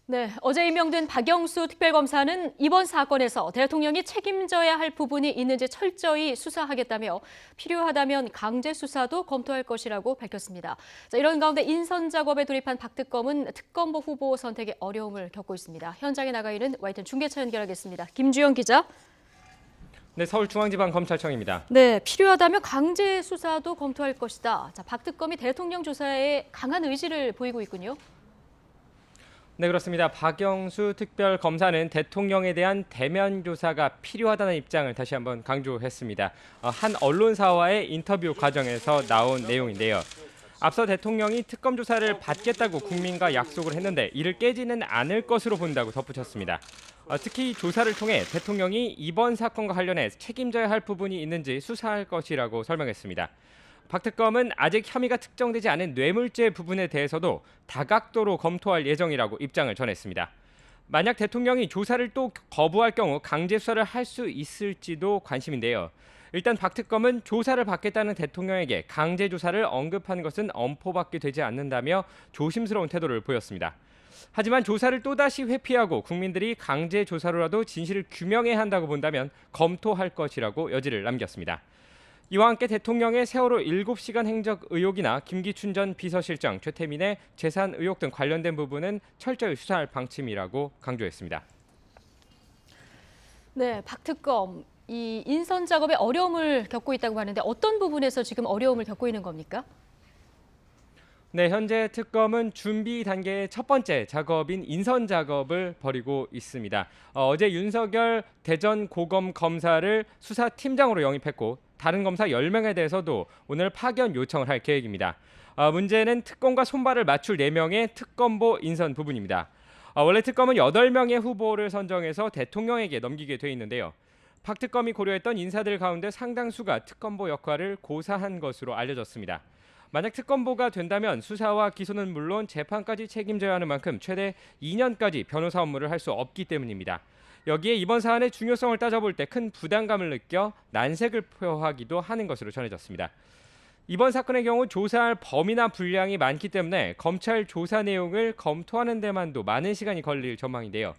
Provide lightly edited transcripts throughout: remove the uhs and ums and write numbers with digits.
네, 어제 임명된 박영수 특별검사는 이번 사건에서 대통령이 책임져야 할 부분이 있는지 철저히 수사하겠다며 필요하다면 강제 수사도 검토할 것이라고 밝혔습니다. 자, 이런 가운데 인선 작업에 돌입한 박 특검은 특검보 후보 선택에 어려움을 겪고 있습니다. 현장에 나가 있는 YTN 중계차 연결하겠습니다. 김주영 기자. 네, 서울중앙지방검찰청입니다. 네, 필요하다면 강제 수사도 검토할 것이다. 자, 박 특검이 대통령 조사에 강한 의지를 보이고 있군요. 네, 그렇습니다. 박영수 특별검사는 대통령에 대한 대면 조사가 필요하다는 입장을 다시 한번 강조했습니다. 한 언론사와의 인터뷰 과정에서 나온 내용인데요. 앞서 대통령이 특검 조사를 받겠다고 국민과 약속을 했는데 이를 깨지는 않을 것으로 본다고 덧붙였습니다. 특히 조사를 통해 대통령이 이번 사건과 관련해 책임져야 할 부분이 있는지 수사할 것이라고 설명했습니다. 박 특검은 아직 혐의가 특정되지 않은 뇌물죄 부분에 대해서도 다각도로 검토할 예정이라고 입장을 전했습니다. 만약 대통령이 조사를 또 거부할 경우 강제 수사를 할 수 있을지도 관심인데요. 일단 박 특검은 조사를 받겠다는 대통령에게 강제 조사를 언급한 것은 엄포밖에 되지 않는다며 조심스러운 태도를 보였습니다. 하지만 조사를 또다시 회피하고 국민들이 강제 조사로라도 진실을 규명해야 한다고 본다면 검토할 것이라고 여지를 남겼습니다. 이와 함께 대통령의 세월호 7시간 행적 의혹이나 김기춘 전 비서실장, 최태민의 재산 의혹 등 관련된 부분은 철저히 수사할 방침이라고 강조했습니다. 네, 박 특검 이 인선 작업에 어려움을 겪고 있다고 하는데 어떤 부분에서 지금 어려움을 겪고 있는 겁니까? 네, 현재 특검은 준비 단계의 첫 번째 작업인 인선 작업을 벌이고 있습니다. 어제 윤석열 대전고검 검사를 수사팀장으로 영입했고 다른 검사 10명에 대해서도 오늘 파견 요청을 할 계획입니다. 문제는 특검과 손발을 맞출 4명의 특검보 인선 부분입니다. 원래 특검은 8명의 후보를 선정해서 대통령에게 넘기게 돼 있는데요. 박 특검이 고려했던 인사들 가운데 상당수가 특검보 역할을 고사한 것으로 알려졌습니다. 만약 특검보가 된다면 수사와 기소는 물론 재판까지 책임져야 하는 만큼 최대 2년까지 변호사 업무를 할 수 없기 때문입니다. 여기에 이번 사안의 중요성을 따져볼 때 큰 부담감을 느껴 난색을 표하기도 하는 것으로 전해졌습니다. 이번 사건의 경우 조사할 범위나 분량이 많기 때문에 검찰 조사 내용을 검토하는 데만도 많은 시간이 걸릴 전망인데요.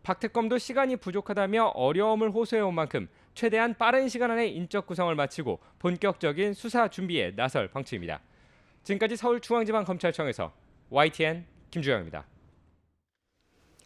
박 특검도 시간이 부족하다며 어려움을 호소해온 만큼 최대한 빠른 시간 안에 인적 구성을 마치고 본격적인 수사 준비에 나설 방침입니다. 지금까지 서울중앙지방검찰청에서 YTN 김주영입니다.